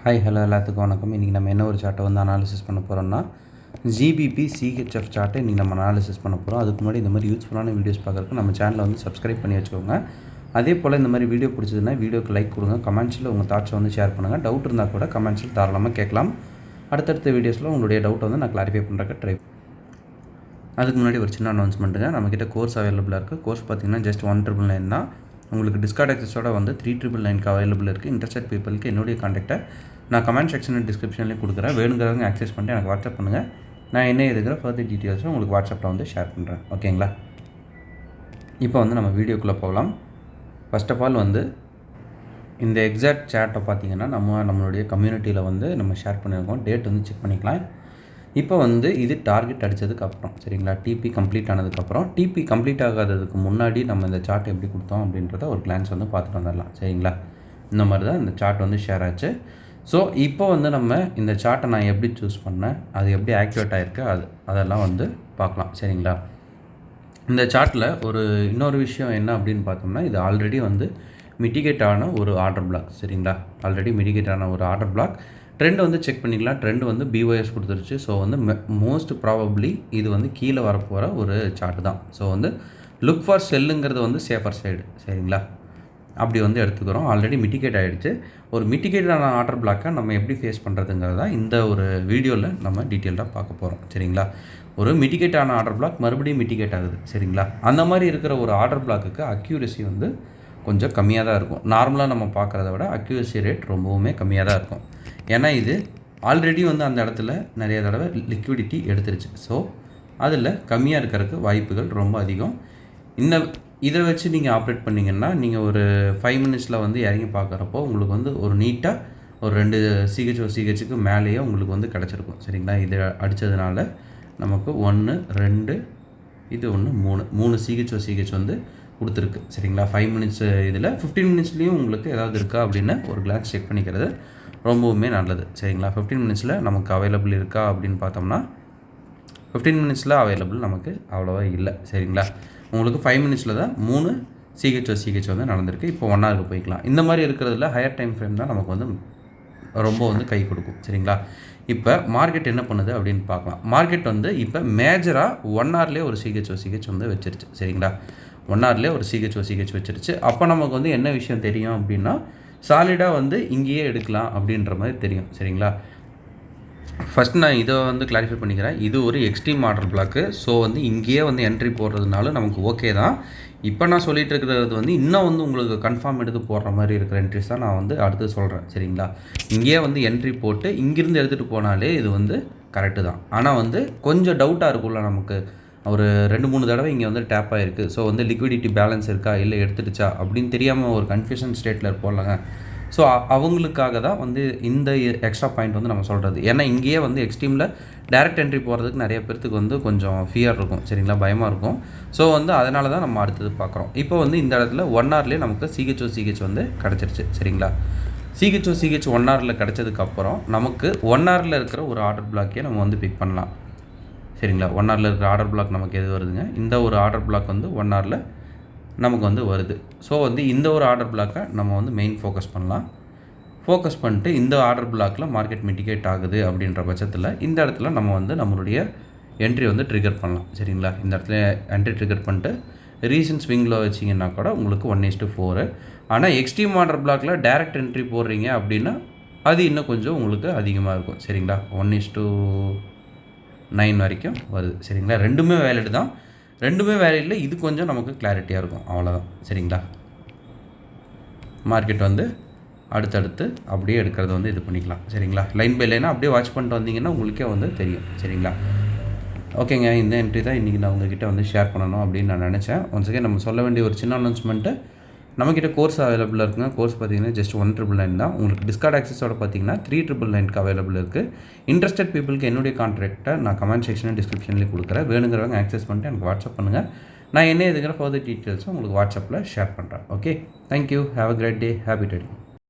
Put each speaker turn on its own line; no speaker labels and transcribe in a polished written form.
Hi hello எல்லாத்துக்கும் வணக்கம். இன்றைக்கி நம்ம என்ன ஒரு சார்ட்டை வந்து அனாலிசிஸ் பண்ண போகிறோம்னா ஜிபிபி சிஹெச்எஃப் சார்ட்டை இன்றைக்கி நம்ம அனாலிசிஸ் பண்ண போகிறோம். அதுக்கு முன்னாடி இந்த மாதிரி யூஸ்ஃபுல்லான வீடியோஸ் பார்க்குறதுக்கு நம்ம சேனலை வந்து சப்ஸ்கிரைப் பண்ணி வச்சுக்கோங்க. அதே போல் இந்த மாதிரி வீடியோ பிடிச்சதுன்னா வீடியோக்கு லைக் கொடுங்க, கமெண்ட்ஸில் உங்கள் தாட்ஸை வந்து ஷேர் பண்ணுங்கள். டவுட் இருந்தால் கூட கமெண்ட்ஸில் தாராளமாக கேட்கலாம். அடுத்தடுத்த வீடியோஸில் உங்களுடைய டவுட்டை வந்து நான் கிளாரிஃபை பண்ணுறதுக்கு ட்ரை. அதுக்கு முன்னாடி ஒரு சின்ன அனௌன்ஸ்மெண்ட்டுங்க. நம்மக்கிட்ட கோர்ஸ் அவைலபிளாக இருக்குது. கோர்ஸ் பார்த்திங்கன்னா ஜஸ்ட் 199 தான். உங்களுக்கு டிஸ்கார்ட் ஆக்சஸோட வந்து 3999க்கு அவைலபிள் இருக்குது. இன்ட்ரெஸ்டட் பீப்புளுக்கு என்னுடைய கான்டாக்டை நான் கமெண்ட் செக்ஷன் டிஸ்கிரிப்ஷன்லேயும் கொடுக்குறேன். வேணுங்கிறவங்க ஆக்சஸ் பண்ணிட்டு எனக்கு வாட்ஸ்அப் பண்ணுங்கள். நான் என்ன இருக்கிற ஃபர்தர் டீட்டெயில்ஸும் உங்களுக்கு வாட்ஸ்அப்பில் வந்து ஷேர் பண்ணுறேன். ஓகேங்களா? இப்போ வந்து நம்ம வீடியோக்குள்ளே போகலாம். ஃபர்ஸ்ட் ஆஃப் ஆல் வந்து இந்த எக்ஸாக்ட் சார்ட்டை பார்த்திங்கன்னா நம்மளுடைய கம்யூனிட்டியில் வந்து நம்ம ஷேர் பண்ணியிருக்கோம். டேட் வந்து செக் பண்ணிக்கலாம். இப்போ வந்து இது டார்கெட் அடித்ததுக்கப்புறம் சரிங்களா, டிபி கம்ப்ளீட் ஆனதுக்கப்புறம், டிபி கம்ப்ளீட் ஆகாததுக்கு முன்னாடி நம்ம இந்த சார்ட் எப்படி கொடுத்தோம் அப்படின்றத ஒரு கிளான்ஸ் வந்து பார்த்துட்டு வந்துடலாம். சரிங்களா? இந்த மாதிரி தான் இந்த சார்ட் வந்து ஷேர் ஆச்சு. ஸோ இப்போ வந்து நம்ம இந்த சார்ட்டை நான் எப்படி சூஸ் பண்ணேன், அது எப்படி ஆக்டிவேட் ஆகிருக்கு, அதெல்லாம் வந்து பார்க்கலாம். சரிங்களா? இந்த சார்ட்டில் இன்னொரு விஷயம் என்ன அப்படின்னு பார்த்தோம்னா, இது ஆல்ரெடி வந்து மிட்டிகேட் ஆன ஒரு ஆர்டர் பிளாக். சரிங்களா? ஆல்ரெடி மிட்டிகேட் ஆன ஒரு ஆர்டர் பிளாக். ட்ரெண்ட் வந்து செக் பண்ணிக்கலாம். ட்ரெண்ட் வந்து பிஒஎஸ் கொடுத்துருச்சு. ஸோ வந்து மோஸ்ட் ப்ராபப்ளி இது வந்து கீழே வரப்போகிற ஒரு சார்ட் தான். ஸோ வந்து லுக் ஃபார் செல்லுங்கிறது வந்து சேஃபர் சைடு. சரிங்களா? அப்படி வந்து எடுத்துக்கிறோம். ஆல்ரெடி மிட்டிகேட் ஆகிடுச்சு. ஒரு மிட்டிகேட்டான ஆர்டர் பிளாக்கை நம்ம எப்படி ஃபேஸ் பண்ணுறதுங்கிறத இந்த ஒரு வீடியோவில் நம்ம டீட்டெயில்டாக பார்க்க போகிறோம். சரிங்களா? ஒரு மிட்டிகேட்டான ஆர்டர் பிளாக் மறுபடியும் மிட்டிகேட் ஆகுது. சரிங்களா? அந்த மாதிரி இருக்கிற ஒரு ஆர்டர் பிளாக்குக்கு அக்யூரசி வந்து கொஞ்சம் கம்மியாக தான் இருக்கும். நார்மலாக நம்ம பார்க்குறத விட அக்யூரசி ரேட் ரொம்பவுமே கம்மியாக தான் இருக்கும். ஏன்னா இது ஆல்ரெடி வந்து அந்த இடத்துல நிறைய தடவை லிக்விடிட்டி எடுத்துருச்சு. ஸோ அதில் கம்மியாக இருக்கிறதுக்கு வாய்ப்புகள் ரொம்ப அதிகம். இதை வச்சு நீங்கள் ஆப்ரேட் பண்ணிங்கன்னா நீங்கள் ஒரு 5 மினிட்ஸில் வந்து இறங்கி பார்க்குறப்போ உங்களுக்கு வந்து ஒரு நீட்டாக ஒரு 2 சிஹெச்சுக்கு மேலேயே உங்களுக்கு வந்து கிடச்சிருக்கும். சரிங்களா? இது அடித்ததுனால நமக்கு 1 2 இது 1 3 சிஹெச் வந்து கொடுத்துருக்கு. சரிங்களா? 5 மினிட்ஸ் இதில் 15 மினிட்ஸ்லேயும் உங்களுக்கு ஏதாவது இருக்கா அப்படின்னு ஒரு கிளான்ஸ் செக் பண்ணிக்கிறது ரொம்பவுமே நல்லது. சரிங்களா? 15 மினிட்ஸில் நமக்கு அவைலபிள் இருக்கா அப்படின்னு பார்த்தோம்னா 15 மினிட்ஸில் அவைலபிள் நமக்கு அவ்வளோவா இல்லை. சரிங்களா? உங்களுக்கு 5 மினிட்ஸில் தான் 3 சிஹெச் வந்து நடந்திருக்கு. இப்போ 1 ஹவருக்கு போய்க்கலாம். இந்த மாதிரி இருக்கிறதுல ஹையர் டைம் ஃப்ரேம் தான் நமக்கு வந்து ரொம்ப வந்து கை கொடுக்கும். சரிங்களா? இப்போ மார்க்கெட் என்ன பண்ணுது அப்படின்னு பார்க்கலாம். மார்க்கெட் வந்து இப்போ மேஜராக 1 ஹவர்லேயே ஒரு சிஹெச் வந்து வச்சிருச்சு. சரிங்களா? 1 ஹவர்லேயே ஒரு சிஹெச் வச்சிருச்சு. அப்போ நமக்கு வந்து என்ன விஷயம் தெரியும் அப்படின்னா, சாலிடாக வந்து இங்கேயே எடுக்கலாம் அப்படின்ற மாதிரி தெரியும். சரிங்களா? ஃபஸ்ட் நான் இதை வந்து கிளாரிஃபை பண்ணிக்கிறேன். இது ஒரு எக்ஸ்ட்ரீம் ஆர்டர் பிளாக்கு. ஸோ வந்து இங்கேயே வந்து என்ட்ரி போடுறதுனால நமக்கு ஓகே தான். இப்போ நான் சொல்லிகிட்டு இருக்கிறது வந்து இன்னும் வந்து உங்களுக்கு கன்ஃபார்ம் எடுத்து போடுற மாதிரி இருக்கிற என்ட்ரிஸ் தான் நான் வந்து அடுத்து சொல்கிறேன். சரிங்களா? இங்கேயே வந்து என்ட்ரி போட்டு இங்கேருந்து எடுத்துகிட்டு போனாலே இது வந்து கரெக்டு தான். ஆனால் வந்து கொஞ்சம் டவுட்டாக இருக்கும்ல நமக்கு. ஒரு 2-3 தடவை இங்கே வந்து டேப் ஆகிருக்கு. ஸோ வந்து லிக்விடிட்டி பேலன்ஸ் இருக்கா இல்லை எடுத்துடுச்சா அப்படின்னு தெரியாமல் ஒரு கன்ஃபியூஷன் ஸ்டேட்டில் இருப்போம்லங்க. ஸோ அவங்களுக்காக தான் வந்து இந்த எக்ஸ்ட்ரா பாயிண்ட் வந்து நம்ம சொல்கிறது. ஏன்னா இங்கேயே வந்து எக்ஸ்ட்ரீமில் டைரக்ட் என்ட்ரி போகிறதுக்கு நிறைய பேர்த்துக்கு வந்து கொஞ்சம் ஃபியர் இருக்கும். சரிங்களா? பயமாக இருக்கும். ஸோ வந்து அதனால தான் நம்ம அடுத்தது பார்க்குறோம். இப்போ வந்து இந்த இடத்துல 1 ஹவர்லேயே நமக்கு சிஹெச் வந்து கிடச்சிருச்சு. சரிங்களா? சிஹெச் 1 ஹவரில் கிடச்சதுக்கப்புறம் நமக்கு 1 ஹவரில் இருக்கிற ஒரு ஆர்டர் பிளாக்கே நம்ம வந்து பிக் பண்ணலாம். சரிங்களா? 1 ஹவரில் இருக்கிற ஆர்டர் பிளாக் நமக்கு எது வருதுங்க? இந்த ஒரு ஆர்டர் பிளாக் வந்து 1 ஹவரில் நமக்கு வந்து வருது. ஸோ வந்து இந்த ஒரு ஆர்டர் பிளாக்கை நம்ம வந்து மெயின் ஃபோக்கஸ் பண்ணலாம். ஃபோக்கஸ் பண்ணிட்டு இந்த ஆர்டர் பிளாக்கில் மார்க்கெட் மிட்டிகேட் ஆகுது அப்படின்ற பட்சத்தில் இந்த இடத்துல நம்ம வந்து நம்மளுடைய என்ட்ரி வந்து ட்ரிகர் பண்ணலாம். சரிங்களா? இந்த இடத்துல என்ட்ரி ட்ரிகர் பண்ணிட்டு ரீசன்ட் ஸ்விங்கில் வச்சிங்கன்னா கூட உங்களுக்கு 1:4. ஆனால் எக்ஸ்ட்ரீம் ஆர்டர் பிளாக்கில் டேரக்ட் என்ட்ரி போடுறீங்க அப்படின்னா அது இன்னும் கொஞ்சம் உங்களுக்கு அதிகமாக இருக்கும். சரிங்களா? 1:9 வரைக்கும் வருது. சரிங்களா? ரெண்டுமே வேலிடு தான். ரெண்டுமே வேலிடில் இது கொஞ்சம் நமக்கு கிளாரிட்டியாக இருக்கும். அவ்வளோதான். சரிங்களா? மார்க்கெட் வந்து அடுத்தடுத்து அப்படியே எடுக்கிறத வந்து இது பண்ணிக்கலாம். சரிங்களா? லைன் பை லைனாக அப்படியே வாட்ச் பண்ணிட்டு வந்தீங்கன்னா உங்களுக்கே வந்து தெரியும். சரிங்களா? ஓகேங்க. இந்த என்ட்ரி தான் இன்றைக்கி நான் உங்ககிட்ட வந்து ஷேர் பண்ணணும் அப்படின்னு நான் நினச்சேன். ஒன்ஸ் அகேன் நம்ம சொல்ல வேண்டிய ஒரு சின்ன அனௌன்ஸ்மெண்ட்டு, நம்மக்கிட்ட கோர்ஸ் அவைலபிளாக இருக்குங்க. கோர்ஸ் பார்த்தீங்கன்னா ஜஸ்ட் 199 தான். உங்களுக்கு டிஸ்கார்ட் ஆக்சஸோட பார்த்தீங்கன்னா 3999க்கு அவைலபிள் இருக்குது. இன்ட்ரெஸ்டட் பீப்புளுக்கு என்னுடைய கான்டாக்டை நான் கமெண்ட் செக்ஷனில் டிஸ்கிரிப்ஷன்லேயும் கொடுக்குறேன். வேணுங்கிறவங்க ஆக்சஸ் பண்ணிட்டு எனக்கு வாட்ஸ்அப் பண்ணுங்கள். நான் என்ன எதுக்கிற ஃபர்தர் டீட்டெயில்ஸும் உங்களுக்கு வாட்ஸ்அப்பில் ஷேர் பண்ணுறேன். Okay, thank you. Have a great day. Happy trading.